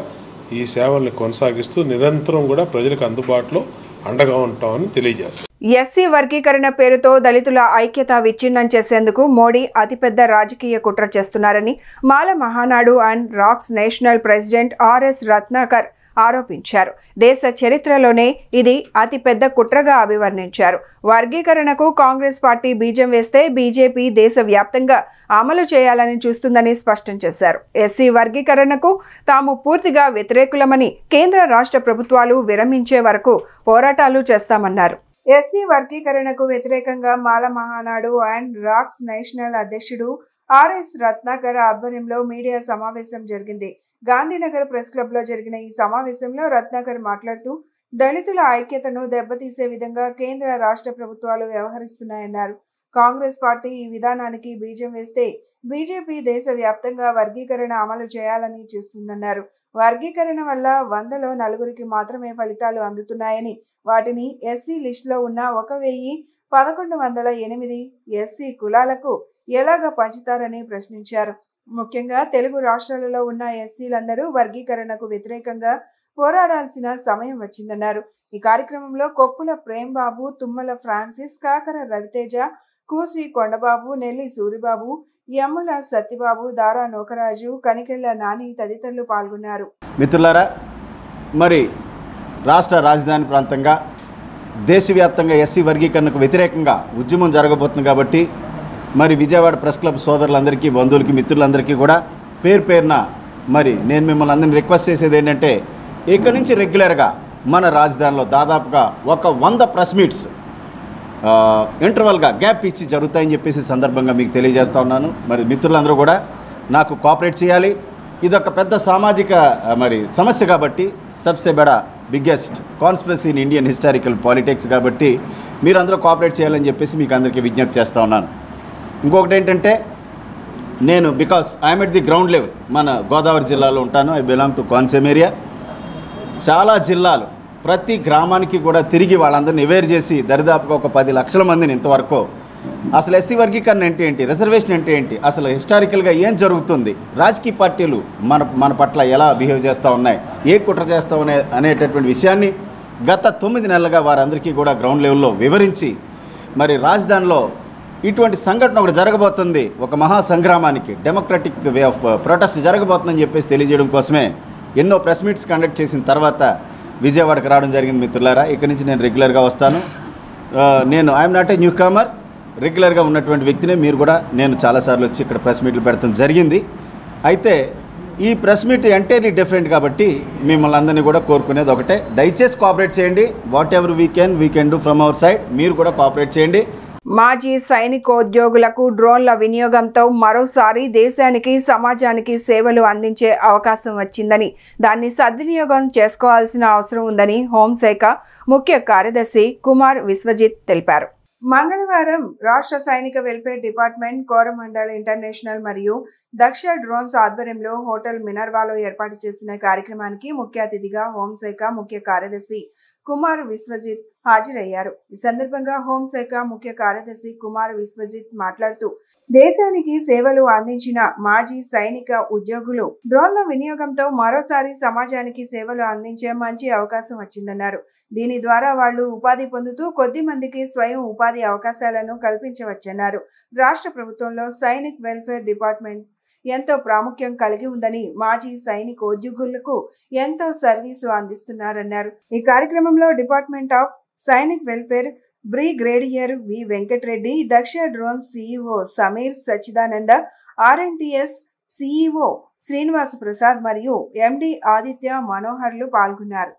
ఈ సేవల్ని కొనసాగిస్తూ నిరంతరం కూడా ప్రజలకు అందుబాటులో అండగా ఉంటామని తెలియజేస్తాం. ఎస్సీ వర్గీకరణ పేరుతో దళితుల ఐక్యత విచ్ఛిన్నం చేసేందుకు మోడీ అతిపెద్ద రాజకీయ కుట్ర చేస్తున్నారని మాల మహానాడు అండ్ రాక్స్ నేషనల్ ప్రెసిడెంట్ ఆర్ఎస్ రత్నాకర్ ఆరోపించారు. దేశ చరిత్రలోనే ఇది అతిపెద్ద కుట్రగా అభివర్ణించారు. వర్గీకరణకు కాంగ్రెస్ పార్టీ బీజం వేస్తే బీజేపీ దేశవ్యాప్తంగా అమలు చేయాలని చూస్తుందని స్పష్టం చేశారు. ఎస్సీ వర్గీకరణకు తాము పూర్తిగా వ్యతిరేకులమని, కేంద్ర రాష్ట్ర ప్రభుత్వాలు విరమించే వరకు పోరాటాలు చేస్తామన్నారు. ఎస్సీ వర్గీకరణకు వ్యతిరేకంగా మాల మహానాడు అండ్ రాక్స్ నేషనల్ అధ్యక్షుడు ఆర్ఎస్ రత్నాకర్ ఆధ్వర్యంలో మీడియా సమావేశం జరిగింది. గాంధీనగర్ ప్రెస్ క్లబ్ లో జరిగిన ఈ సమావేశంలో రత్నాకర్ మాట్లాడుతూ దళితుల ఐక్యతను దెబ్బతీసే విధంగా కేంద్ర రాష్ట్ర ప్రభుత్వాలు వ్యవహరిస్తున్నాయన్నారు. కాంగ్రెస్ పార్టీ ఈ విధానానికి బీజం వేస్తే బీజేపీ దేశవ్యాప్తంగా వర్గీకరణ అమలు చేయాలని చూస్తుందన్నారు. వర్గీకరణ వల్ల 100లో 4 మాత్రమే ఫలితాలు అందుతున్నాయని, వాటిని ఎస్సీ లిస్టులో ఉన్న 1108 ఎస్సీ కులాలకు ఎలాగ పంచుతారని ప్రశ్నించారు. ముఖ్యంగా తెలుగు రాష్ట్రాలలో ఉన్న ఎస్సీలందరూ వర్గీకరణకు వ్యతిరేకంగా పోరాడాల్సిన సమయం వచ్చిందన్నారు. ఈ కార్యక్రమంలో కొప్పుల ప్రేమ్బాబు, తుమ్మల ఫ్రాన్సిస్, కాకర రవితేజ, కూసి కొండబాబు, నెల్లి సూరిబాబు, యమ్ముల సత్యబాబు, దారా నోకరాజు, కనికెళ్ల నాని తదితరులు పాల్గొన్నారు. మిత్రులారా, మరి రాష్ట్ర రాజధాని ప్రాంతంగా దేశవ్యాప్తంగా ఎస్సీ వర్గీకరణకు వ్యతిరేకంగా ఉద్యమం జరగబోతుంది కాబట్టి మరి విజయవాడ ప్రెస్ క్లబ్ సోదరులందరికీ, బంధువులకి, మిత్రులందరికీ కూడా పేరు పేరున మరి నేను మిమ్మల్ని అందరినీ రిక్వెస్ట్ చేసేది ఏంటంటే, ఇక్కడి నుంచి రెగ్యులర్గా మన రాజధానిలో దాదాపుగా 100 ప్రెస్ మీట్స్ ఇంటర్వల్గా గ్యాప్ ఇచ్చి జరుగుతాయని చెప్పేసి సందర్భంగా మీకు తెలియజేస్తా ఉన్నాను. మరి మిత్రులందరూ కూడా నాకు కోఆపరేట్ చేయాలి. ఇదొక పెద్ద సామాజిక మరి సమస్య కాబట్టి, సబ్సే బడా biggest conspiracy in Indian historical politics కాబట్టి మీరందరూ కోఆపరేట్ చేయాలని చెప్పేసి మీకు అందరికీ విజ్ఞప్తి చేస్తూ ఉన్నాను. ఇంకొకటి ఏంటంటే, నేను because I'm at the ground level, మన గోదావరి జిల్లాలో ఉంటాను. I belong to Konaseema area. చాలా జిల్లాలు, ప్రతి గ్రామానికి కూడా తిరిగి వాళ్ళందరినీ అవేర్ చేసి దరిదాపుగా ఒక 10 లక్షల మందిని ఇంతవరకు అసలు ఎస్సీ వర్గీకరణ అంటే ఏంటి, రిజర్వేషన్ అంటే ఏంటి, అసలు హిస్టారికల్గా ఏం జరుగుతుంది, రాజకీయ పార్టీలు మన పట్ల ఎలా బిహేవ్ చేస్తూ ఉన్నాయి, ఏ కుట్ర చేస్తూ ఉన్నాయి అనేటటువంటి విషయాన్ని గత 9 నెలలుగా వారందరికీ కూడా గ్రౌండ్ లెవెల్లో వివరించి, మరి రాజధానిలో ఇటువంటి సంఘటన ఒకటి జరగబోతుంది, ఒక మహా సంగ్రామానికి డెమోక్రటిక్ వే ఆఫ్ ప్రొటెస్ట్ జరగబోతుందని చెప్పేసి తెలియజేయడం కోసమే ఎన్నో ప్రెస్ మీట్స్ కండక్ట్ చేసిన తర్వాత విజయవాడకు రావడం జరిగింది. మిత్రులారా, ఇక్కడి నుంచి నేను రెగ్యులర్గా వస్తాను. నేను I'm not a newcomer, రెగ్యులర్గా ఉన్నటువంటి వ్యక్తినే. మీరు కూడా నేను చాలాసార్లు వచ్చి ఇక్కడ ప్రెస్ మీట్లు పెడతాం జరిగింది. అయితే ఈ ప్రెస్ మీట్ ఎంటైర్లీ డిఫరెంట్ కాబట్టి మిమ్మల్ని అందరినీ కూడా కోరుకునేది ఒకటే, దయచేసి కోఆపరేట్ చేయండి. What ever we can do from our side. మీరు కూడా కోఆపరేట్ చేయండి. మాజీ సైనికోద్యోగులకు డ్రోన్ల వినియోగంతో మరోసారి దేశానికి, సమాజానికి సేవలు అందించే అవకాశం వచ్చిందని, దాన్ని సద్వినియోగం చేసుకోవాల్సిన అవసరం ఉందని హోంశాఖ ముఖ్య కార్యదర్శి కుమార్ విశ్వజిత్ తెలిపారు. మంగళవారం రాష్ట్ర సైనిక వెల్ఫేర్ డిపార్ట్మెంట్, కోరమండల్ ఇంటర్నేషనల్ మరియు దక్ష డ్రోన్స్ ఆధ్వర్యంలో హోటల్ మినర్వాలో ఏర్పాటు చేసిన కార్యక్రమానికి ముఖ్య అతిథిగా హోంశాఖ ముఖ్య కార్యదర్శి కుమార్ విశ్వజిత్ హాజరయ్యారు. ఈ సందర్భంగా హోంశాఖ ముఖ్య కార్యదర్శి కుమార్ విశ్వజిత్ మాట్లాడుతూ, దేశానికి సేవలు అందించిన మాజీ సైనిక ఉద్యోగులు డ్రోన్ల వినియోగంతో మరోసారి సమాజానికి సేవలు అందించే మంచి అవకాశం వచ్చిందన్నారు. దీని ద్వారా వాళ్లు ఉపాధి పొందుతూ కొద్ది మందికి స్వయం ఉపాధి అవకాశాలను కల్పించవచ్చన్నారు. రాష్ట్ర ప్రభుత్వంలో సైనిక్ వెల్ఫేర్ డిపార్ట్మెంట్ ఎంతో ప్రాముఖ్యం కలిగి ఉందని, మాజీ సైనికోద్యోగులకు ఎంతో సర్వీసు అందిస్తున్నారన్నారు. ఈ కార్యక్రమంలో department of Sainik welfare brigadier V Venkatareddy, Daksha drone CEO Sameer Sachidananda, RNTS CEO Srinivasa Prasad మరియు ఎండి ఆదిత్య మనోహర్లు పాల్గొన్నారు.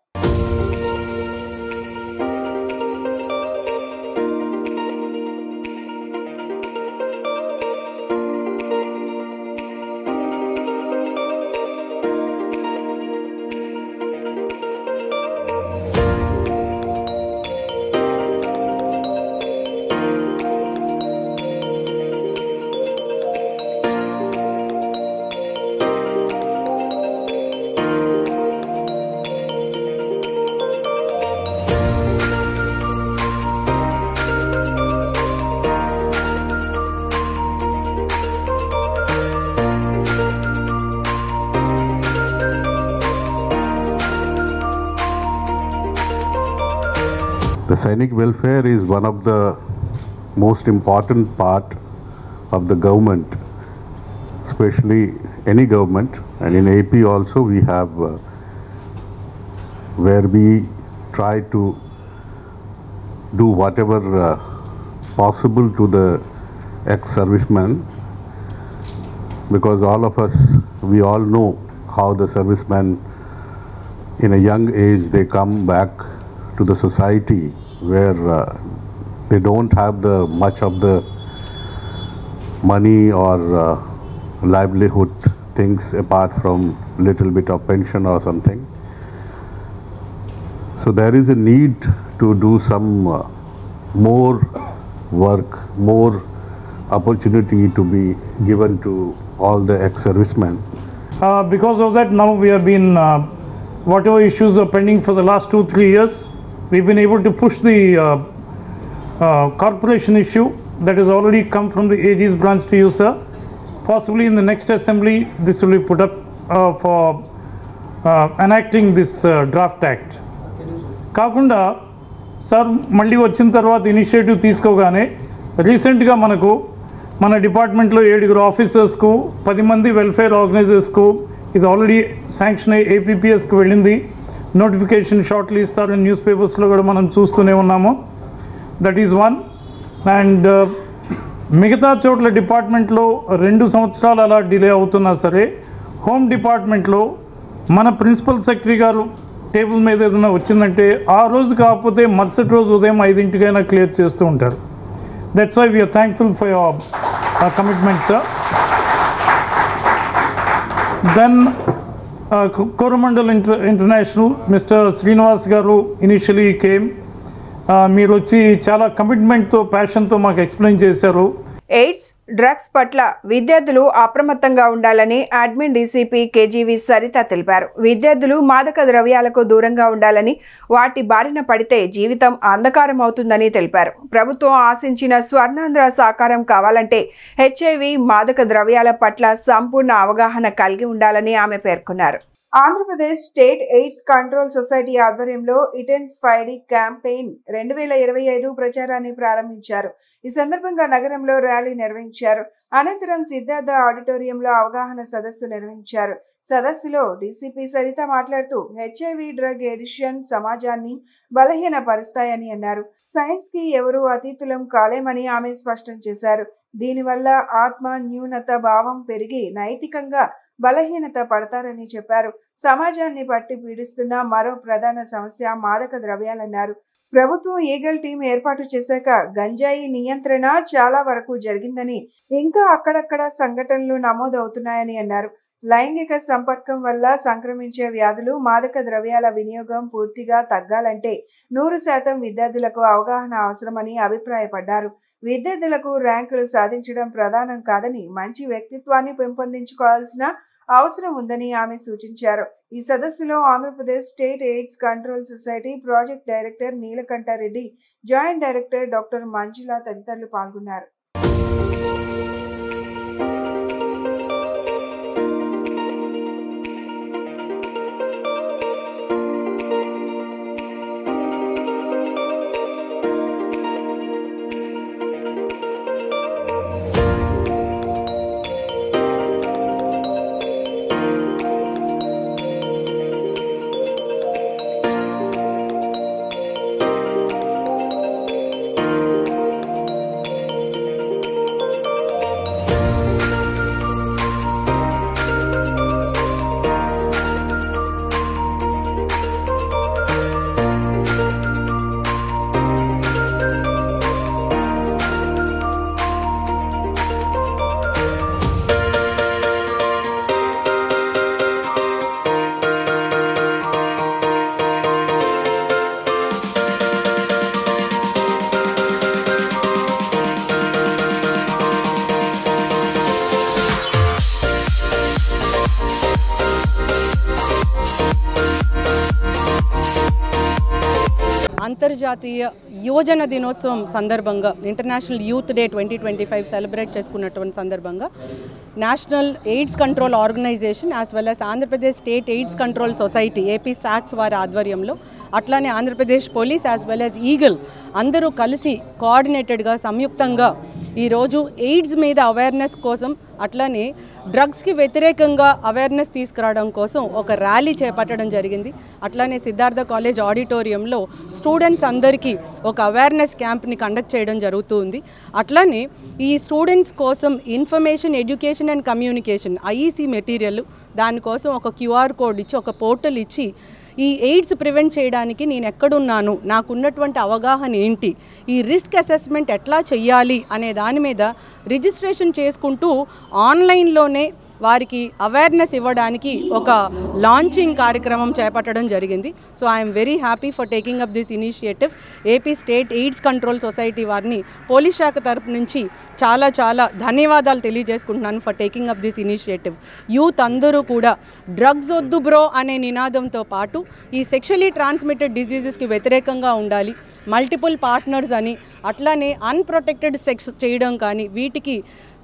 The Sainik welfare is one of the most important part of the government, especially any government, and in AP also we have where we try to do whatever possible to the ex-servicemen, because all of us, we all know how the servicemen in a young age they come back to the society where they don't have the much of the money or livelihood things apart from little bit of pension or something. So there is a need to do some more work, more opportunity to be given to all the ex-servicemen. Because of that, now we have been whatever issues are pending for the last 2-3 years, we've been able to push the corporation issue that has already come from the AG's branch to you, sir. Possibly in the next assembly, this will be put up for enacting this draft act. కాకుండా sir మళ్ళీ వచ్చిన తర్వాత initiative తీసుకోగానే రీసెంట్గా మనకు మన డిపార్ట్మెంట్లో 7 ఆఫీసర్స్కు 10 మంది వెల్ఫేర్ ఆర్గనైజర్స్కు ఇది ఆల్రెడీ శాంక్షన్ అయ్యి ఏపీపీఎస్కి వెళ్ళింది. నోటిఫికేషన్ షార్ట్లీ ఇస్తారని న్యూస్ పేపర్స్లో కూడా మనం చూస్తూనే ఉన్నాము. That is one. అండ్ మిగతా చోట్ల డిపార్ట్మెంట్లో 2 సంవత్సరాలు అలా డిలే అవుతున్నా సరే, హోమ్ డిపార్ట్మెంట్లో మన ప్రిన్సిపల్ సెక్రటరీ గారు టేబుల్ మీద ఏదైనా వచ్చిందంటే ఆ రోజు కాకపోతే మరుసటి రోజు ఉదయం 5ంటికైనా క్లియర్ చేస్తూ ఉంటారు. That's why we are thankful for your commitment sir. Then Coromandel International, Mr. Srinivas garu initially came. మీరు వచ్చి చాలా కమిట్మెంట్తో ప్యాషన్తో మాకు ఎక్స్ప్లెయిన్ చేశారు. ఎయిడ్స్, డ్రగ్స్ పట్ల విద్యార్థులు అప్రమత్తంగా ఉండాలని అడ్మిన్ డీసీపీ కేజీవి సరిత తెలిపారు. విద్యార్థులు మాదక ద్రవ్యాలకు దూరంగా ఉండాలని, వాటి బారిన పడితే జీవితం అంధకారం అవుతుందని తెలిపారు. ప్రభుత్వం ఆశించిన స్వర్ణాంధ్ర సాకారం కావాలంటే హెచ్ఐవి, మాదక ద్రవ్యాల పట్ల సంపూర్ణ అవగాహన కలిగి ఉండాలని ఆమె పేర్కొన్నారు. Andhra Pradesh state AIDS control society ఆధ్వర్యంలో ఇంటెన్సిఫైడ్ క్యాంపెయిన్ 2025 ప్రచారాన్ని ప్రారంభించారు. ఈ సందర్భంగా నగరంలో ర్యాలీ నిర్వహించారు. అనంతరం సిద్ధార్థ ఆడిటోరియంలో అవగాహన సదస్సు నిర్వహించారు. సదస్సులో డీసీపీ సరిత మాట్లాడుతూ హెచ్ఐవి డ్రగ్ ఎడిక్షన్ సమాజాన్ని బలహీనపరుస్తాయని అన్నారు. సైన్స్ కి ఎవరూ అతీతులం కాలేమని ఆమె స్పష్టం చేశారు. దీనివల్ల ఆత్మ న్యూనత భావం పెరిగి నైతికంగా బలహీనత పడతారని చెప్పారు. సమాజాన్ని పట్టి పీడిస్తున్న మరో ప్రధాన సమస్య మాదక ద్రవ్యాలన్నారు. ప్రభుత్వం ఈగల్ టీం ఏర్పాటు చేశాక గంజాయి నియంత్రణ చాలా వరకు జరిగిందని, ఇంకా అక్కడక్కడ సంఘటనలు నమోదవుతున్నాయని అన్నారు. లైంగిక సంపర్కం వల్ల సంక్రమించే వ్యాధులు, మాదక ద్రవ్యాల వినియోగం పూర్తిగా తగ్గాలంటే 100% విద్యార్థులకు అవగాహన అవసరమని అభిప్రాయపడ్డారు. విద్యార్థులకు ర్యాంకులు సాధించడం ప్రధానం కాదని, మంచి వ్యక్తిత్వాన్ని పెంపొందించుకోవాల్సిన అవసరం ఉందని ఆమె సూచించారు. ఈ సదస్సులో Andhra Pradesh state AIDS control society project director Neelakantha Reddy, joint director doctor Manjula తదితరులు పాల్గొన్నారు. అంతర్జాతీయ యువజన దినోత్సవం సందర్భంగా ఇంటర్నేషనల్ యూత్ డే 2025 సెలబ్రేట్ చేసుకున్నటువంటి సందర్భంగా National AIDS Control Organisation as well as Andhra Pradesh state AIDS control Society AP సాక్స్ వారి ఆధ్వర్యంలో అట్లానే Andhra Pradesh police as well as Eagle అందరూ కలిసి కోఆర్డినేటెడ్గా సంయుక్తంగా ఈరోజు ఎయిడ్స్ మీద అవేర్నెస్ కోసం అట్లానే డ్రగ్స్కి వ్యతిరేకంగా అవేర్నెస్ తీసుకురావడం కోసం ఒక ర్యాలీ చేపట్టడం జరిగింది. అట్లానే సిద్ధార్థ కాలేజ్ ఆడిటోరియంలో స్టూడెంట్స్ అందరికీ ఒక అవేర్నెస్ క్యాంప్ని కండక్ట్ చేయడం జరుగుతుంది. అట్లానే ఈ స్టూడెంట్స్ కోసం information education and communication IEC material దానికోసం ఒక క్యూఆర్ కోడ్ ఇచ్చి ఒక పోర్టల్ ఇచ్చి ఈ ఎయిడ్స్ ప్రివెంట్ చేయడానికి నేను ఎక్కడున్నాను, నాకున్నటువంటి అవగాహన ఏంటి, ఈ రిస్క్ అసెస్మెంట్ ఎట్లా చెయ్యాలి అనే దాని మీద రిజిస్ట్రేషన్ చేసుకుంటూ ఆన్లైన్లోనే వారికి అవేర్నెస్ ఇవ్వడానికి ఒక లాంచింగ్ కార్యక్రమం చేపట్టడం జరిగింది. So I'm very happy for taking up this initiative. AP state AIDS control society వారిని పోలీస్ శాఖ తరపు నుంచి చాలా చాలా ధన్యవాదాలు తెలియజేసుకుంటున్నాను for taking up this initiative. Youth అందరూ కూడా డ్రగ్స్ వద్దు బ్రో అనే నినాదంతో పాటు ఈ సెక్షువల్లీ ట్రాన్స్మిటెడ్ డిజీజెస్కి వ్యతిరేకంగా ఉండాలి, మల్టిపుల్ పార్ట్నర్స్ అని అట్లానే అన్ప్రొటెక్టెడ్ సెక్స్ చేయడం కానీ వీటికి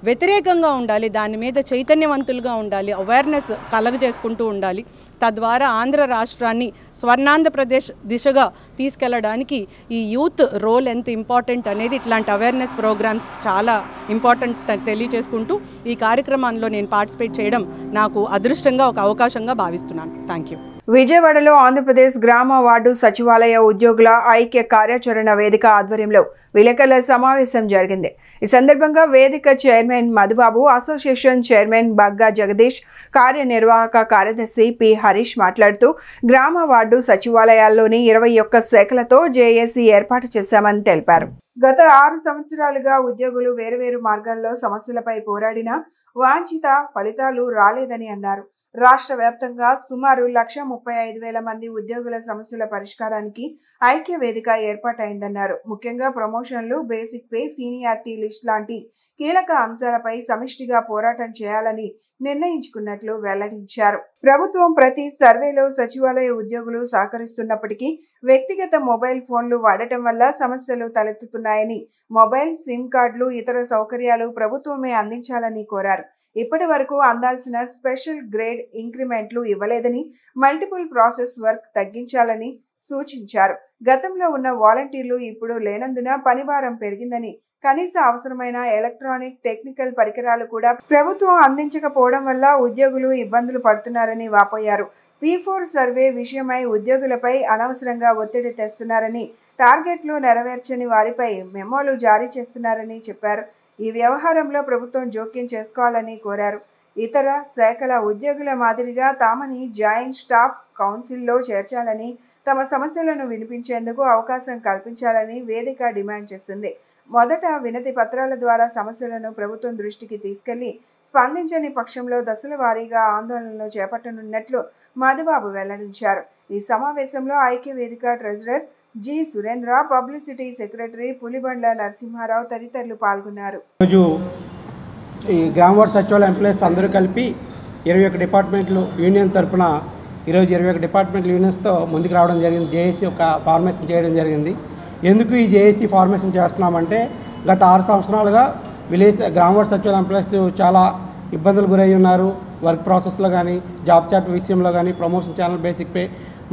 వ్యతిరేకంగా ఉండాలి, దాని మీద చైతన్యవంతులుగా ఉండాలి, అవేర్నెస్ కలగజేసుకుంటూ ఉండాలి. తద్వారా ఆంధ్ర రాష్ట్రాన్ని స్వర్ణాంధ్రప్రదేశ్ దిశగా తీసుకెళ్లడానికి ఈ యూత్ రోల్ ఎంత ఇంపార్టెంట్ అనేది ఇట్లాంటి అవేర్నెస్ ప్రోగ్రామ్స్ చాలా ఇంపార్టెంట్ తెలియజేసుకుంటూ ఈ కార్యక్రమంలో నేను పార్టిసిపేట్ చేయడం నాకు అదృష్టంగా ఒక అవకాశంగా భావిస్తున్నాను. Thank you. విజయవాడలో ఆంధ్రప్రదేశ్ గ్రామ వార్డు సచివాలయ ఉద్యోగుల ఐక్య కార్యాచరణ వేదిక ఆధ్వర్యంలో విలేకరుల సమావేశం జరిగింది. ఈ సందర్భంగా వేదిక chairman Madhubabu, association chairman Bagga Jagadish, కార్యనిర్వాహక కార్యదర్శి పి హరీష్ మాట్లాడుతూ గ్రామ వార్డు సచివాలయాల్లోని 21 శాఖలతో జేఏసీ ఏర్పాటు చేశామని తెలిపారు. గత 6 సంవత్సరాలుగా ఉద్యోగులు వేరువేరు మార్గాల్లో సమస్యలపై పోరాడినా వాంఛిత ఫలితాలు రాలేదని అన్నారు. రాష్ట్ర వ్యాప్తంగా సుమారు 135,000 మంది ఉద్యోగుల సమస్యల పరిష్కారానికి ఐక్య వేదిక ఏర్పాటైందన్నారు. ముఖ్యంగా ప్రమోషన్లు, బేసిక్ పే, సీనియారిటీ లిస్ట్ లాంటి కీలక అంశాలపై సమిష్టిగా పోరాటం చేయాలని నిర్ణయించుకున్నట్లు వెల్లడించారు. ప్రభుత్వం ప్రతి సర్వేలో సచివాలయ ఉద్యోగులు సహకరిస్తున్నప్పటికీ వ్యక్తిగత మొబైల్ ఫోన్లు వాడటం వల్ల సమస్యలు తలెత్తుతున్నాయని, మొబైల్ సిమ్ కార్డులు, ఇతర సౌకర్యాలు ప్రభుత్వమే అందించాలని కోరారు. ఇప్పటి వరకు అందాల్సిన స్పెషల్ గ్రేడ్ ఇంక్రిమెంట్లు ఇవ్వలేదని, మల్టిపుల్ ప్రాసెస్ వర్క్ తగ్గించాలని సూచించారు. గతంలో ఉన్న వాలంటీర్లు ఇప్పుడు లేనందున పనిభారం పెరిగిందని, కనీస అవసరమైన ఎలక్ట్రానిక్, టెక్నికల్ పరికరాలు కూడా ప్రభుత్వం అందించకపోవడం వల్ల ఉద్యోగులు ఇబ్బందులు పడుతున్నారని వాపోయారు. P4 సర్వే విషయమై ఉద్యోగులపై అనవసరంగా ఒత్తిడి తెస్తున్నారని, టార్గెట్లు నెరవేర్చని వారిపై మెమోలు జారీ చేస్తున్నారని చెప్పారు. ఈ వ్యవహారంలో ప్రభుత్వం జోక్యం చేసుకోవాలని కోరారు. ఇతర శాఖల ఉద్యోగుల మాదిరిగా తామని జాయింట్ స్టాఫ్ కౌన్సిల్లో చేర్చాలని, తమ సమస్యలను వినిపించేందుకు అవకాశం కల్పించాలని వేదిక డిమాండ్ చేసింది. మొదట వినతి పత్రాల ద్వారా సమస్యలను ప్రభుత్వం దృష్టికి తీసుకెళ్లి స్పందించని పక్షంలో దశల వారీగా ఆందోళనలు చేపట్టనున్నట్లు మధుబాబు వెల్లడించారు. ఈ సమావేశంలో ఐక్య వేదిక treasurer G Surendra, publicity secretary Pulibandla Narasimha Rao తదితరులు పాల్గొన్నారు. ఈరోజు ఈ గ్రామ వార్డు సచివాలయ ఎంప్లాయీస్ అందరూ కలిపి 21 డిపార్ట్మెంట్లు యూనియన్ తరఫున ఈరోజు 21 డిపార్ట్మెంట్ యూనియన్స్తో ముందుకు రావడం జరిగింది. జేఏసీ ఒక ఫార్మేషన్ చేయడం జరిగింది. ఎందుకు ఈ జేఏసీ ఫార్మేషన్ చేస్తున్నామంటే గత 6 సంవత్సరాలుగా గ్రామ వార్డు సచివాలయ ఎంప్లాయీస్ చాలా ఇబ్బందులు గురై ఉన్నారు. వర్క్ ప్రాసెస్లో కానీ, జాబ్ చార్ట్ విషయంలో కానీ, ప్రమోషన్ ఛానల్, బేసిక్ పే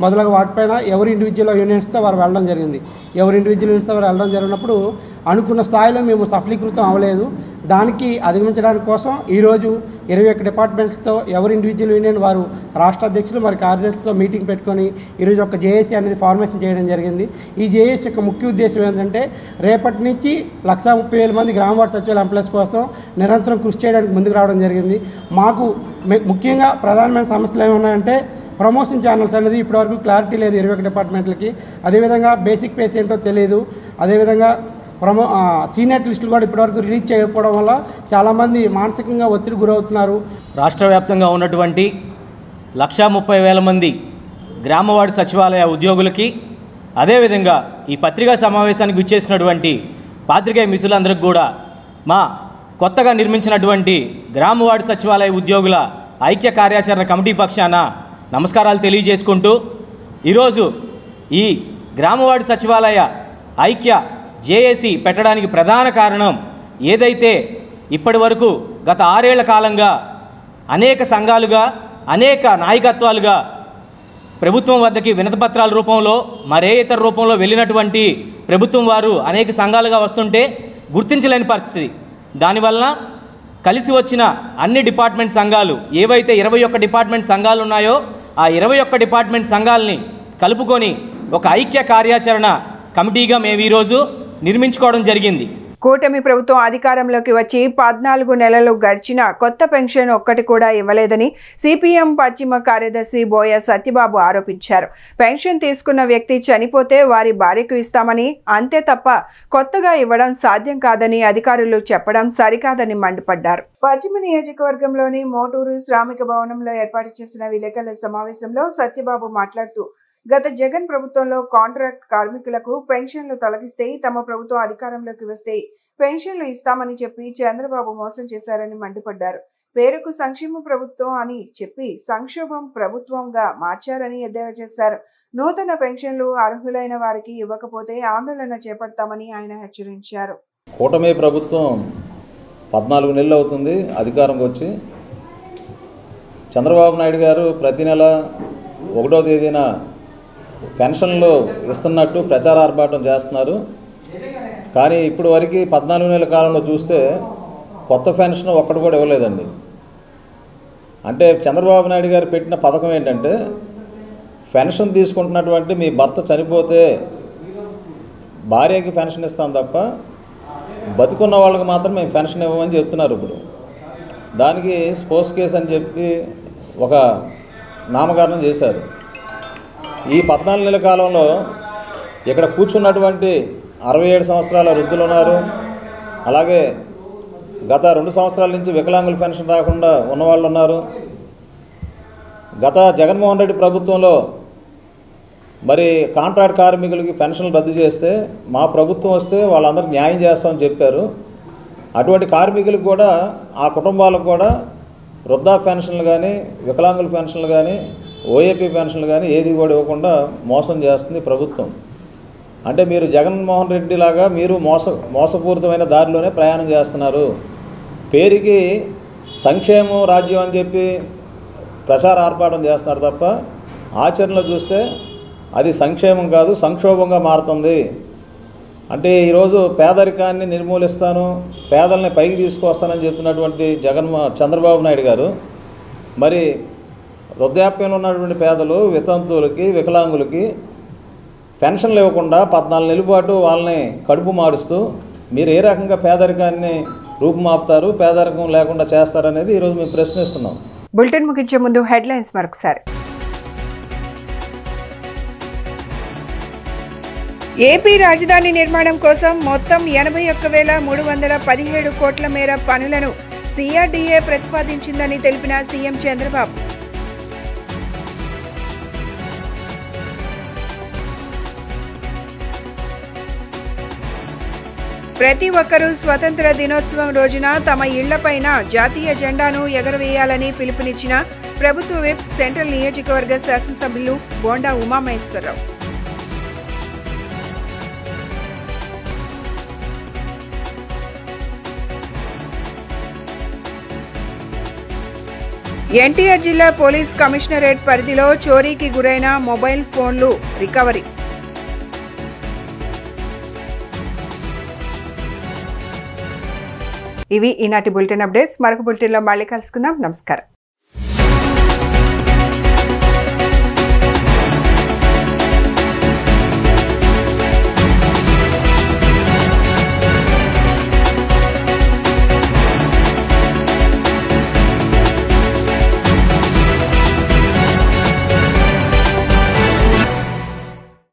మొదలగు వాటిపైన ఎవరి ఇండివిజువల్ యూనియన్స్తో వారు వెళ్ళడం జరిగింది. ఎవరి ఇండివిజువల్ యూనియన్స్తో వారు వెళ్ళడం జరిగినప్పుడు అనుకున్న స్థాయిలో మేము సఫలీకృతం అవ్వలేదు. దానికి అధిగమించడానికి కోసం ఈరోజు 21 డిపార్ట్మెంట్స్తో ఎవరి ఇండివిజువల్ యూనియన్ వారు రాష్ట్ర అధ్యక్షులు మరి కార్యదర్శితో మీటింగ్ పెట్టుకొని ఈరోజు ఒక జేఏసీ అనేది ఫార్మేషన్ చేయడం జరిగింది. ఈ జేఏసీ యొక్క ముఖ్య ఉద్దేశం ఏంటంటే రేపటి నుంచి 130,000 మంది గ్రామ వార్డు సచివాలయ ఎంప్లాయీస్ కోసం నిరంతరం కృషి చేయడానికి ముందుకు రావడం జరిగింది. మాకు ముఖ్యంగా ప్రధానమైన సమస్యలు ఏమున్నాయంటే ప్రమోషన్ ఛానల్స్ అనేది ఇప్పటివరకు క్లారిటీ లేదు 21 డిపార్ట్మెంట్లకి. అదేవిధంగా బేసిక్ పేస్ ఏంటో తెలియదు. అదేవిధంగా సీనియర్ లిస్టులు కూడా ఇప్పటివరకు రిలీజ్ చేయకపోవడం వల్ల చాలామంది మానసికంగా ఒత్తిడి గురవుతున్నారు. రాష్ట్ర వ్యాప్తంగా ఉన్నటువంటి 130,000 మంది గ్రామ వార్డు సచివాలయ ఉద్యోగులకి, అదేవిధంగా ఈ పత్రికా సమావేశానికి విచ్చేసినటువంటి పాత్రికేయ మిత్రులందరికీ కూడా మా కొత్తగా నిర్మించినటువంటి గ్రామ వార్డు సచివాలయ ఉద్యోగుల ఐక్య కార్యాచరణ కమిటీ పక్షాన నమస్కారాలు తెలియజేసుకుంటూ ఈరోజు ఈ గ్రామవార్డు సచివాలయ ఐక్య జేఏసీ పెట్టడానికి ప్రధాన కారణం ఏదైతే ఇప్పటి వరకు గత 6 ఏళ్ల కాలంగా అనేక సంఘాలుగా అనేక నాయకత్వాలుగా ప్రభుత్వం వద్దకి వినతిపత్రాల రూపంలో మరే ఇతర రూపంలో వెళ్ళినటువంటి ప్రభుత్వం వారు అనేక సంఘాలుగా వస్తుంటే గుర్తించలేని పరిస్థితి. దానివల్ల కలిసి వచ్చిన అన్ని డిపార్ట్మెంట్ సంఘాలు ఏవైతే 21 డిపార్ట్మెంట్ సంఘాలు ఉన్నాయో ఆ 21 డిపార్ట్మెంట్ సంఘాలని కలుపుకొని ఒక ఐక్య కార్యాచరణ కమిటీగా మేము ఈరోజు నిర్మించుకోవడం జరిగింది. కూటమి ప్రభుత్వం అధికారంలోకి వచ్చి 14 నెలలు గడిచినా కొత్త పెన్షన్ ఒక్కటి కూడా ఇవ్వలేదని సిపిఎం పశ్చిమ కార్యదర్శి బోయ సత్యబాబు ఆరోపించారు. పెన్షన్ తీసుకున్న వ్యక్తి చనిపోతే వారి భార్యకు ఇస్తామని, అంతే తప్ప కొత్తగా ఇవ్వడం సాధ్యం కాదని అధికారులు చెప్పడం సరికాదని మండిపడ్డారు. పశ్చిమ నియోజకవర్గంలోని మోటూరు శ్రామిక భవనంలో ఏర్పాటు చేసిన విలేకరుల సమావేశంలో సత్యబాబు మాట్లాడుతూ, గత జగన్ ప్రభుత్వంలో కాంట్రాక్ట్ కార్మికులకు పెన్షన్లు తొలగిస్తే తమ ప్రభుత్వం అధికారంలోకి వస్తే పెన్షన్లు ఇస్తామని చెప్పి చంద్రబాబు మోసం చేశారని మండిపడ్డారు. పేరుకు సంక్షేమ ప్రభుత్వం అని చెప్పి సంక్షోభం ప్రభుత్వంగా మార్చారని ఎద్దేవా చేశారు. నూతన పెన్షన్లు అర్హులైన వారికి ఇవ్వకపోతే ఆందోళన చేపడతామని ఆయన హెచ్చరించారు. కూటమి ప్రభుత్వం 14 నెలలు అవుతుంది అధికారంకి వచ్చి. చంద్రబాబు నాయుడు గారు ప్రతి నెల 1వ తేదీన పెన్షన్లు ఇస్తున్నట్టు ప్రచార ఆర్భాటం చేస్తున్నారు. కానీ ఇప్పుడు వరకు 14 నెలల కాలంలో చూస్తే కొత్త పెన్షన్ ఒక్కటి కూడా ఇవ్వలేదండి. అంటే చంద్రబాబు నాయుడు గారు పెట్టిన పథకం ఏంటంటే, పెన్షన్ తీసుకుంటున్నటువంటి మీ భర్త చనిపోతే భార్యకి పెన్షన్ ఇస్తాం తప్ప బతికున్న వాళ్ళకి మాత్రం మేము పెన్షన్ ఇవ్వమని చెప్తున్నారు. ఇప్పుడు దానికి స్పోర్ట్స్ కేసు అని చెప్పి ఒక నామకరణం చేశారు. ఈ 14 నెలల కాలంలో ఇక్కడ కూర్చున్నటువంటి 67 సంవత్సరాల వృద్ధులు ఉన్నారు. అలాగే గత 2 సంవత్సరాల నుంచి వికలాంగుల పెన్షన్ రాకుండా ఉన్నవాళ్ళు ఉన్నారు. గత జగన్మోహన్ రెడ్డి ప్రభుత్వంలో మరి కాంట్రాక్ట్ కార్మికులకి పెన్షన్లు రద్దు చేస్తే మా ప్రభుత్వం వస్తే వాళ్ళందరికీ న్యాయం చేస్తామని చెప్పారు. అటువంటి కార్మికులకు కూడా ఆ కుటుంబాలకు కూడా వృద్ధా పెన్షన్లు కానీ వికలాంగుల పెన్షన్లు కానీ ఓఏపీ పెన్షన్లు కానీ ఏది కూడా ఇవ్వకుండా మోసం చేస్తుంది ప్రభుత్వం. అంటే మీరు జగన్మోహన్ రెడ్డి లాగా మీరు మోసపూరితమైన దారిలోనే ప్రయాణం చేస్తున్నారు. పేరుకి సంక్షేమం రాజ్యం అని చెప్పి ప్రచార ఆర్భాటం చేస్తున్నారు తప్ప ఆచరణలో చూస్తే అది సంక్షేమం కాదు, సంక్షోభంగా మారుతుంది. అంటే ఈరోజు పేదరికాన్ని నిర్మూలిస్తాను, పేదల్ని పైకి తీసుకొస్తానని చెప్పినటువంటి చంద్రబాబు నాయుడు గారు మరి వృద్ధాప్యంలో ఉన్నటువంటి పేదలు, వితంతువులకి, వికలాంగులకి పెన్షన్లు ఇవ్వకుండా 14 నెలల పాటు వాళ్ళని కడుపు మారుస్తూ మీరు ఏ రకంగా పేదరికాన్ని రూపుమాపుతారు, పేదరికం లేకుండా చేస్తారనేది ఈరోజు మేము ప్రశ్నిస్తున్నాం. బులెటిన్ ముగించే ముందు హెడ్లైన్స్ మరొకసారి. ఏపీ రాజధాని నిర్మాణం కోసం మొత్తం 81,317 కోట్ల మేర పనులను సిఆర్డీఏ ప్రతిపాదించిందని తెలిపిన సీఎం చంద్రబాబు. ప్రతి ఒక్కరూ స్వతంత్ర దినోత్సవం రోజున తమ ఇళ్లపైన జాతీయ జెండాను ఎగరవేయాలని పిలుపునిచ్చిన ప్రభుత్వ విప్ సెంట్రల్ నియోజకవర్గ శాసనసభ్యులు బోండా ఉమామహేశ్వరరావు. ఎన్టీఆర్ జిల్లా పోలీస్ కమిషనరేట్ పరిధిలో చోరీకి గురైన మొబైల్ ఫోన్లు రికవరీ. ఇవి ఈనాటి బులెటిన్ అప్డేట్స్. మరొక బులెటిన్లో మళ్ళీ కలుసుకుందాం. నమస్కారం.